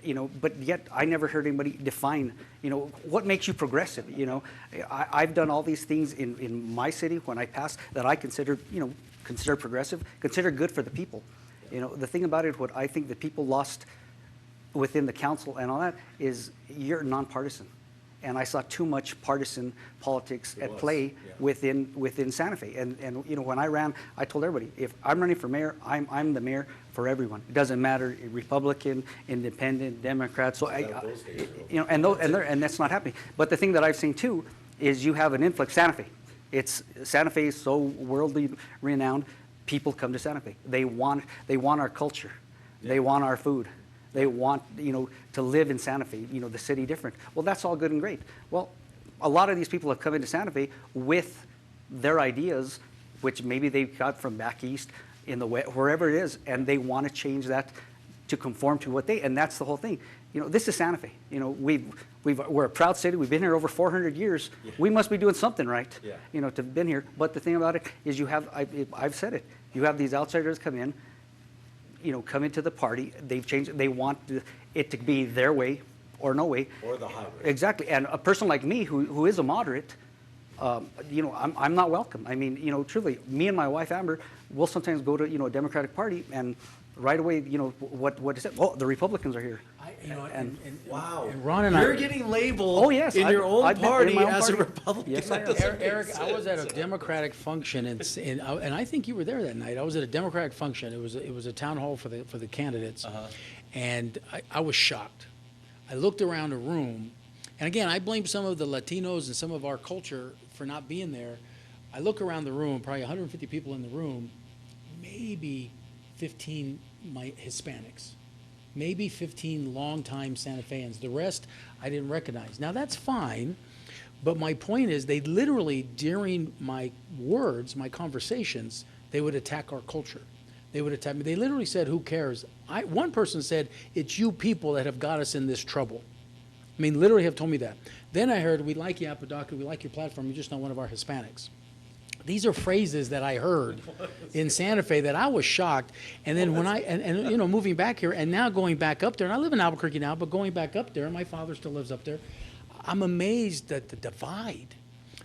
You know, but yet I never heard anybody define, you know, what makes you progressive. You know, I've done all these things in my city when I passed that I consider progressive, consider good for the people. You know, the thing about it, what I think the people lost within the council and all that is you're nonpartisan. And I saw too much partisan politics at play within Santa Fe. And you know, when I ran, I told everybody, if I'm running for mayor, I'm the mayor for everyone. It doesn't matter Republican, Independent, Democrat. So you know, and that's not happening. But the thing that I've seen too is you have an influx. Santa Fe, Santa Fe is so worldly renowned. People come to Santa Fe. They want our culture. They want our food. They want, you know, to live in Santa Fe, you know, the city different. Well, that's all good and great. Well, a lot of these people have come into Santa Fe with their ideas, which maybe they got from back east in the West, wherever it is, and they want to change that to conform to what and that's the whole thing. You know, this is Santa Fe. You know, we're a proud city. We've been here over 400 years. Yeah. We must be doing something right, Yeah. you know, to have been here. But the thing about it is I've said it, you have these outsiders come in, you know, come into the party. They've changed. They want it to be their way or no way. Or the highway. Exactly. And a person like me who is a moderate, you know, I'm not welcome. I mean, you know, truly, me and my wife, Amber, will sometimes go to, you know, a Democratic Party and right away, you know, what is it? Oh, the Republicans are here. Wow. And Ron and You're I, getting labeled Oh, yes, in your own I've been in party my own as a party. Republican. Yes, I That am. doesn't make Eric, I was at a sense. Democratic function, and I think you were there that night. I was at a Democratic function. It was a town hall for the candidates, and I was shocked. I looked around the room, and again, I blame some of the Latinos and some of our culture for not being there. I look around the room, probably 150 people in the room, maybe 15 Hispanics. Maybe 15 longtime Santa Feans. The rest I didn't recognize. Now that's fine, but my point is they literally, during my words, my conversations, they would attack our culture. They would attack me. They literally said, who cares? One person said, it's you people that have got us in this trouble. I mean, literally have told me that. Then I heard, we like you, Apodaca, we like your platform, you're just not one of our Hispanics. These are phrases that I heard in Santa Fe that I was shocked. And then when and you know, moving back here and now going back up there, and I live in Albuquerque now, but going back up there, and my father still lives up there, I'm amazed at the divide.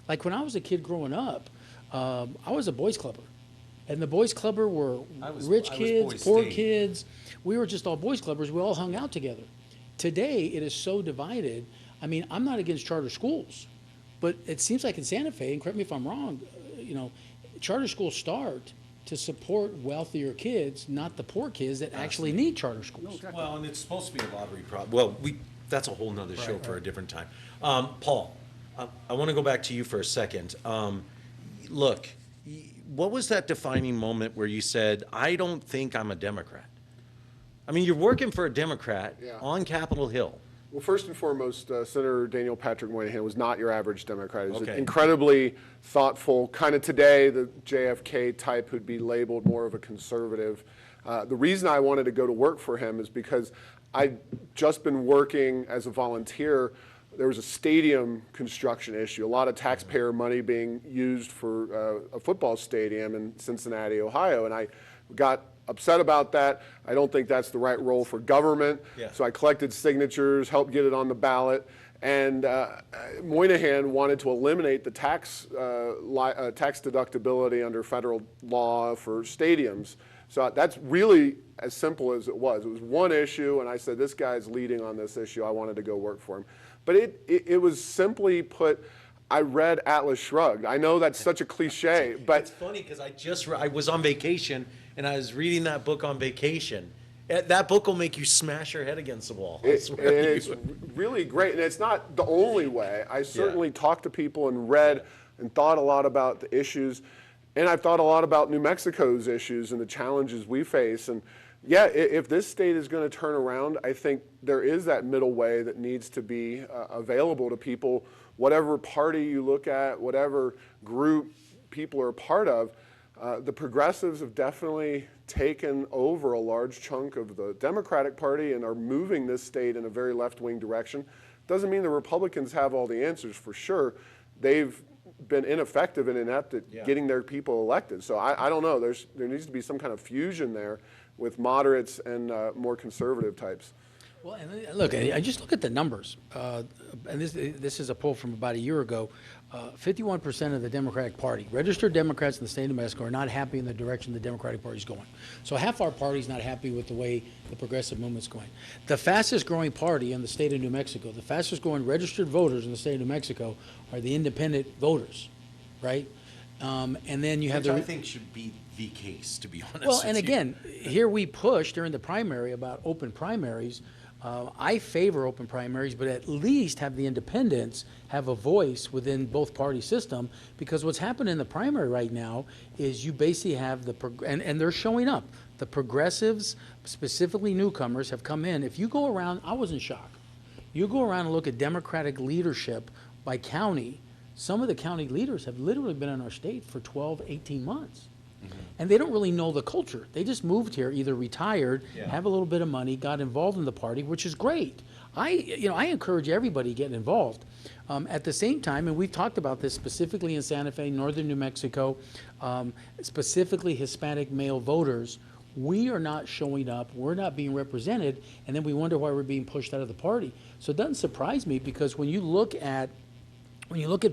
Like when I was a kid growing up, I was a boys clubber. And the boys clubber were rich kids, boys poor state. kids. We were just all boys clubbers. We all hung out together. Today, it is so divided. I mean, I'm not against charter schools, but it seems like in Santa Fe, and correct me if I'm wrong, you know, charter schools start to support wealthier kids, not the poor kids that actually need charter schools. Well, and it's supposed to be a lottery problem. Well, that's a whole nother show for a different time. Paul, I want to go back to you for a second. Look, what was that defining moment where you said, I don't think I'm a Democrat? I mean, you're working for a Democrat on Capitol Hill. Well, first and foremost, Senator Daniel Patrick Moynihan was not your average Democrat. He was Okay. incredibly thoughtful, kind of today, the JFK type who'd be labeled more of a conservative. The reason I wanted to go to work for him is because I'd just been working as a volunteer. There was a stadium construction issue, a lot of taxpayer money being used for a football stadium in Cincinnati, Ohio, and I got upset about that. I don't think that's the right role for government. Yeah. So I collected signatures, helped get it on the ballot, and Moynihan wanted to eliminate the tax deductibility under federal law for stadiums. So that's really as simple as it was. It was one issue, and I said, this guy's leading on this issue. I wanted to go work for him. But it was simply put, I read Atlas Shrugged. I know that's such a cliche, but It's funny because I was on vacation and I was reading that book on vacation. That book will make you smash your head against the wall. I swear to it's you. really great, and it's not the only way. I certainly talked to people and read and thought a lot about the issues, and I've thought a lot about New Mexico's issues and the challenges we face. And yeah, if this state is going to turn around, I think there is that middle way that needs to be available to people, whatever party you look at, whatever group people are a part of. The progressives have definitely taken over a large chunk of the Democratic Party and are moving this state in a very left-wing direction. Doesn't mean the Republicans have all the answers, for sure. They've been ineffective and inept at getting their people elected. So I don't know. There needs to be some kind of fusion there with moderates and more conservative types. Well, and look, I just look at the numbers, and this is a poll from about a year ago. 51% of the Democratic Party, registered Democrats in the state of New Mexico, are not happy in the direction the Democratic Party is going. So half our party is not happy with the way the progressive movement's going. The fastest growing party in the state of New Mexico, the fastest growing registered voters in the state of New Mexico are the independent voters, right? And then you have Which I think should be the case, to be honest. well, and with you. again, here we push during the primary about open primaries. I favor open primaries, but at least have the independents have a voice within both party system, because what's happened in the primary right now is you basically have and they're showing up. The progressives, specifically newcomers, have come in. If you go around, I was in shock. You go around and look at Democratic leadership by county, some of the county leaders have literally been in our state for 12, 18 months. And they don't really know the culture. They just moved here, either retired, have a little bit of money, got involved in the party, which is great. I encourage everybody getting involved. At the same time, and we've talked about this specifically in Santa Fe, northern New Mexico, specifically Hispanic male voters, we are not showing up, we're not being represented, and then we wonder why we're being pushed out of the party. So it doesn't surprise me, because when you look at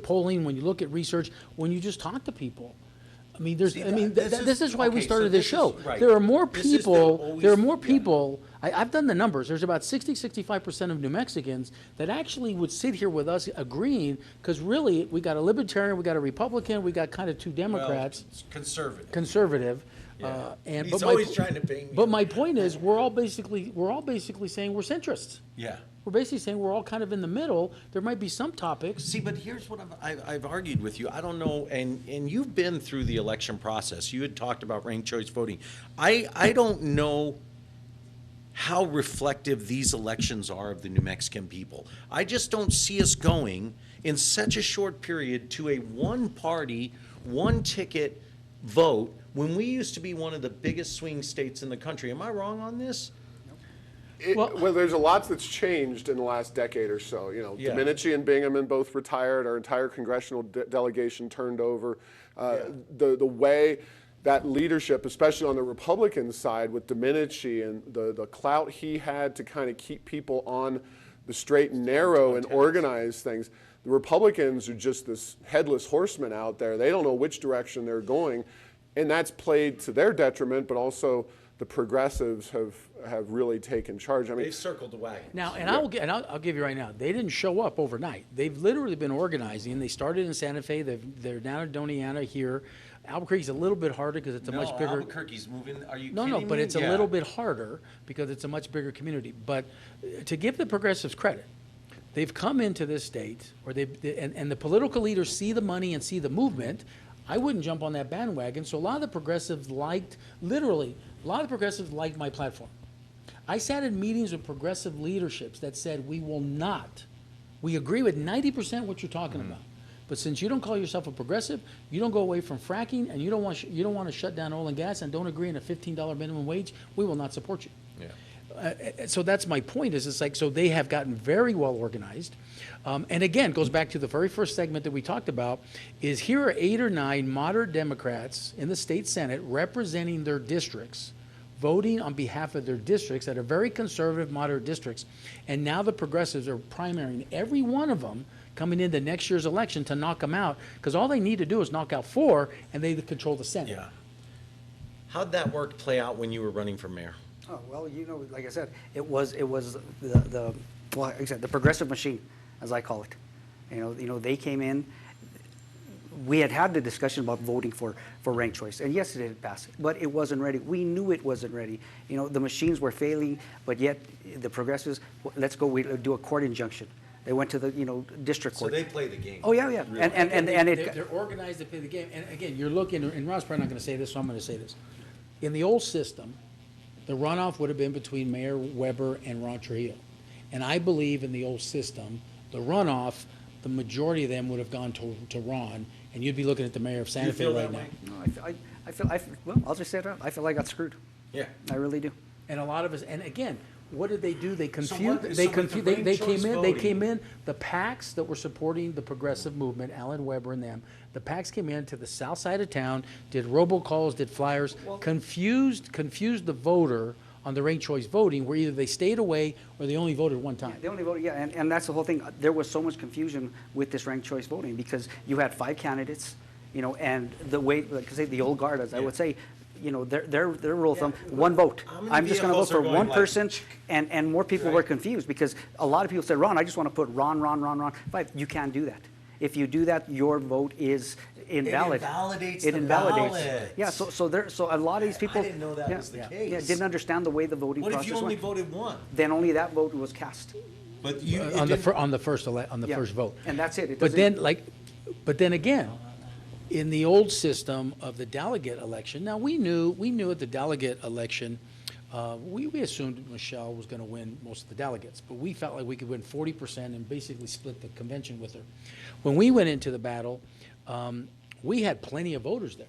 polling, when you look at research, when you just talk to people, I mean, this is why we started this show. Right. There are more people, I've done the numbers, there's about 65% of New Mexicans that actually would sit here with us agreeing, because really, we got a Libertarian, we got a Republican, we got kind of two Democrats. Well, it's conservative. Yeah. He's always trying to ping me. But my point is, we're all basically saying we're centrists. Yeah. We're basically saying we're all kind of in the middle. There might be some topics. See, but here's what I've argued with you. I don't know, and you've been through the election process. You had talked about ranked choice voting. I don't know how reflective these elections are of the New Mexican people. I just don't see us going in such a short period to a one-party, one-ticket vote when we used to be one of the biggest swing states in the country. Am I wrong on this? Well, there's a lot that's changed in the last decade or so. You know, Domenici and Bingaman both retired. Our entire congressional delegation turned over. The way that leadership, especially on the Republican side with Domenici and the clout he had to kind of keep people on the straight and narrow and organize things. The Republicans are just this headless horseman out there. They don't know which direction they're going, and that's played to their detriment, but also the progressives have really taken charge. I mean, They've circled the wagon. Now, and I'll give you right now, they didn't show up overnight. They've literally been organizing. They started in Santa Fe. They're down in Doniana here. Albuquerque's a little bit harder because it's a much bigger. Albuquerque's moving. Are you kidding No, me? but it's a little bit harder because it's a much bigger community. But to give the progressives credit, they've come into this state, and the political leaders see the money and see the movement. I wouldn't jump on that bandwagon. So a lot of the progressives liked my platform. I sat in meetings with progressive leaderships that said, we agree with 90% what you're talking about. But since you don't call yourself a progressive, you don't go away from fracking, and you don't want to shut down oil and gas, and don't agree on a $15 minimum wage, we will not support you. Yeah. So that's my point. Is it's like, so they have gotten very well organized, and again, goes back to the very first segment that we talked about. Is here are 8 or 9 moderate Democrats in the state Senate representing their districts, voting on behalf of their districts that are very conservative, moderate districts, and now the progressives are primarying every one of them coming into next year's election to knock them out, because all they need to do is knock out 4, and they control the Senate. Yeah. How'd that work play out when you were running for mayor? Oh, well, you know, like I said, it was the like I said, the progressive machine, as I call it. You know, they came in. We had the discussion about voting for ranked choice, and yes, it did pass, but it wasn't ready. We knew it wasn't ready. You know, the machines were failing, but yet the progressives, let's go, we do a court injunction. They went to the, district court. So they play the game. Oh, yeah, yeah. Really. And they're organized to play the game. And again, you're looking, and Rob's probably not going to say this, so I'm going to say this. In the old system, the runoff would have been between Mayor Weber and Ron Trujillo. And I believe in the old system, the runoff, the majority of them would have gone to Ron, and you'd be looking at the mayor of Santa Fe right now. No, I feel, well, I'll just say it out. I feel I got screwed. Yeah. I really do. And a lot of us, and again, what did they do? They So came in, the PACs that were supporting the progressive movement, Alan Weber and them, the PACs came in to the south side of town, did robocalls, did flyers, confused the voter on the ranked choice voting, where either they stayed away or they only voted one time. Yeah, they only voted, yeah, and that's the whole thing. There was so much confusion with this ranked choice voting because you had 5 candidates, and the way, like I say, the old guard, as I would say, their rule of thumb, one vote. I'm just going to vote for one person, and more people were confused because a lot of people said, Ron, I just want to put Ron. But you can't do that. If you do that, your vote is invalid. It invalidates. Yeah, so a lot of these people. I didn't know that was the case. Yeah, didn't understand the way the voting process What if you only voted one? Then only that vote was cast. But you on the first vote. And that's it. But then again, in the old system of the delegate election, now we knew at the delegate election, we assumed Michelle was going to win most of the delegates, but we felt like we could win 40% and basically split the convention with her. When we went into the battle, we had plenty of voters there.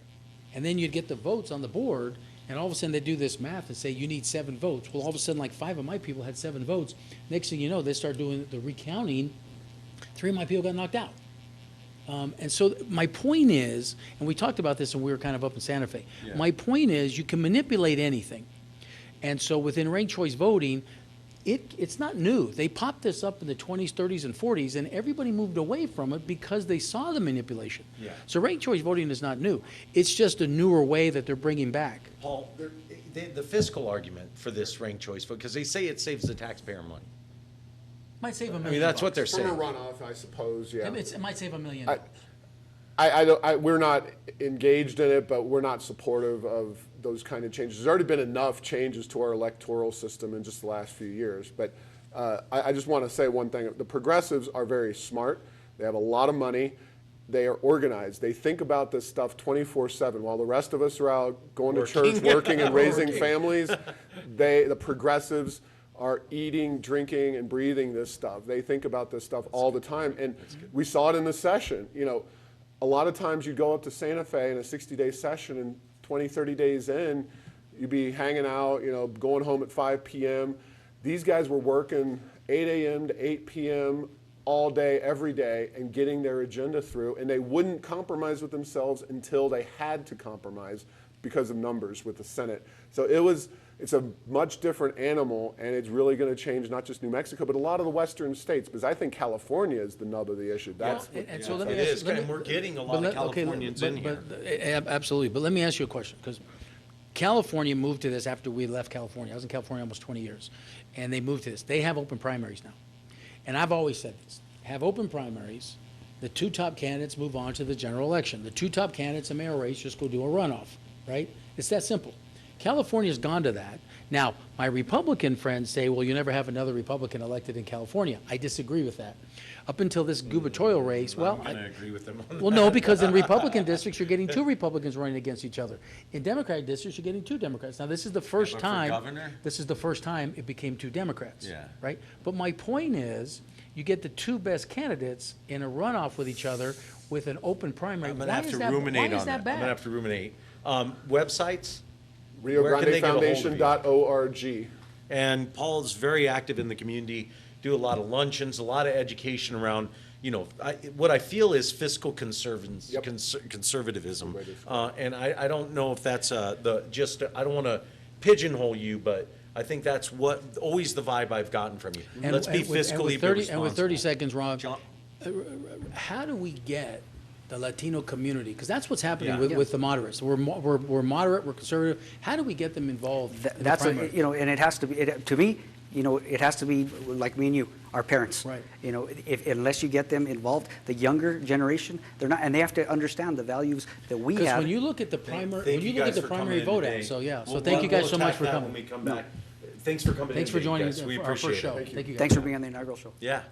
And then you'd get the votes on the board, and all of a sudden they do this math and say you need 7 votes. Well, all of a sudden, like 5 of my people had 7 votes. Next thing you know, they start doing the recounting. 3 of my people got knocked out. And so my point is, and we talked about this when we were kind of up in Santa Fe. Yeah. My point is you can manipulate anything. And so within ranked choice voting, it's not new. They popped this up in the 20s, 30s, and 40s, and everybody moved away from it because they saw the manipulation. Yeah. So ranked choice voting is not new. It's just a newer way that they're bringing back. Paul, the fiscal argument for this ranked choice vote, because they say it saves the taxpayer money. Might save $1 million. I mean, that's what they're From a saying. runoff, I suppose, yeah. It might save $1 million. We're not engaged in it, but we're not supportive of those kind of changes. There's already been enough changes to our electoral system in just the last few years. But I just want to say one thing. The progressives are very smart. They have a lot of money. They are organized. They think about this stuff 24/7. While the rest of us are out going to church, working, and raising families, the progressives are eating, drinking, and breathing this stuff. They think about this stuff all the time. And we saw it in the session. You know, a lot of times you go up to Santa Fe in a 60-day session, and 20, 30 days in, you'd be hanging out, you know, going home at 5 p.m. These guys were working 8 a.m. to 8 p.m. all day, every day, and getting their agenda through. And they wouldn't compromise with themselves until they had to compromise because of numbers with the Senate. So it's a much different animal, and it's really going to change not just New Mexico, but a lot of the western states, because I think California is the nub of the issue. That's what, and so let It me ask is, you- let and me- we're getting a but lot of let- okay, Californians but- in here. Absolutely, but let me ask you a question, because California moved to this after we left California. I was in California almost 20 years, and they moved to this. They have open primaries now. And I've always said this, have open primaries, the 2 top candidates move on to the general election. The 2 top candidates in mayoral race just go do a runoff, right? It's that simple. California's gone to that. Now, my Republican friends say, well, you never have another Republican elected in California. I disagree with that. Up until this gubernatorial race, well, I'm going to agree with them on well, that. no, because in Republican districts, you're getting 2 Republicans running against each other. In Democratic districts, you're getting 2 Democrats. Now, this is the first but for time. governor? This is the first time it became 2 Democrats. Yeah. Right? But my point is, you get the 2 best candidates in a runoff with each other with an open primary. I'm going to Why have is to that- ruminate why is on that that. I'm going to bad? have to ruminate. Websites? Rio Where can Grande they get a hold of you? Foundation.org. And Paul is very active in the community, do a lot of luncheons, a lot of education around, you know, what I feel is fiscal conservatism. And I don't know if that's I don't want to pigeonhole you, but I think that's always the vibe I've gotten from you. Let's be fiscally responsible. And with 30 seconds, Rob, John- how do we get the Latino community, because that's what's happening Yeah. with the moderates. We're moderate, we're conservative. How do we get them involved? in the That's primary? and it has to be, to me, it has to be like me and you, our parents. Right. Unless you get them involved, the younger generation, they're not, and they have to understand the values that we Because have. when you look at the primary, Thank when you look guys at the for coming primary in vote today. out, so yeah. So We'll- thank you we'll guys so much attack for that coming. When we come back. Thanks for coming Thanks in for today, joining guys. We our first appreciate show. it. Thank you guys. Thanks for being on the inaugural show. Yeah.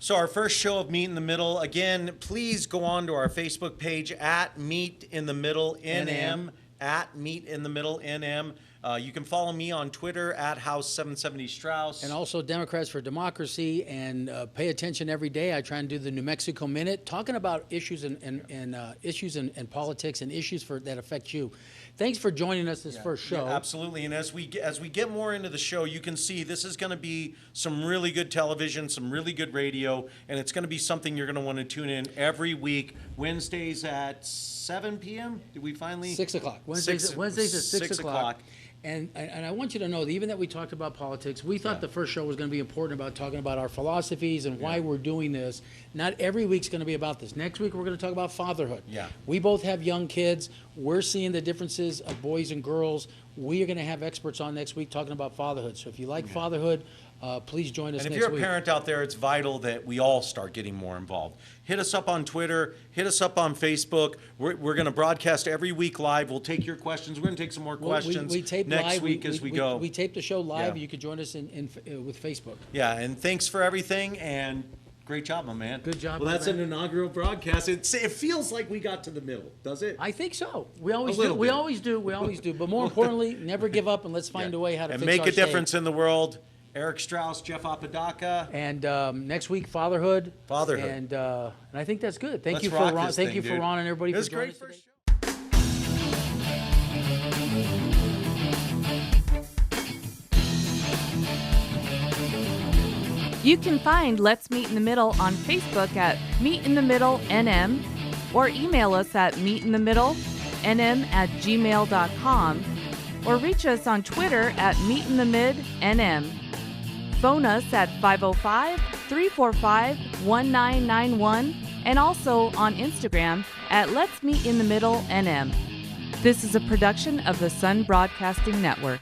So our first show of Meet in the Middle, again, please go on to our Facebook page at Meet in the Middle NM, at Meet in the Middle NM. You can follow me on Twitter at House 770 Strauss. And also Democrats for Democracy, and pay attention every day. I try and do the New Mexico Minute, talking about issues and issues and politics and issues that affect you. thanks for joining us this first show. Yeah, absolutely. And as we get more into the show, you can see this is going to be some really good television, some really good radio, and it's going to be something you're going to want to tune in every week. Wednesdays at 7 p.m. Did we finally? 6 o'clock. Wednesdays at 6 o'clock. And I want you to know that even that we talked about politics, we thought the first show was going to be important about talking about our philosophies and why we're doing this. Not every week's going to be about this. Next week, we're going to talk about fatherhood. Yeah. We both have young kids. We're seeing the differences of boys and girls. We are going to have experts on next week talking about fatherhood. So if you like fatherhood, please join us next week. And if you're a parent out there, it's vital that we all start getting more involved. Hit us up on Twitter. Hit us up on Facebook. We're going to broadcast every week live. We'll take your questions. We're going to take some more questions we tape next live. week as we go. We tape the show live. Yeah. You could join us with Facebook. Yeah, and thanks for everything, and great job, my man. Good job, Well, my that's man. an inaugural broadcast. It feels like we got to the middle, does it? I think so. We always A do. little We bit. always do. We always do. But more importantly, never give up and let's find a way how to and fix make our a state. difference in the world. Eric Strauss, Jeff Apodaca. And next week, fatherhood. Fatherhood. And I think that's good. Thank Let's you for rock Ron. this Thank thing, you for dude. Ron and everybody It was for joining great us first today. You can find Let's Meet in the Middle on Facebook at Meet in the Middle NM, or email us at meetinthemiddlenm@gmail.com, or reach us on Twitter at meetinthemidnm. Phone us at 505-345-1991, and also on Instagram at Let's Meet in the Middle NM. This is a production of the Sun Broadcasting Network.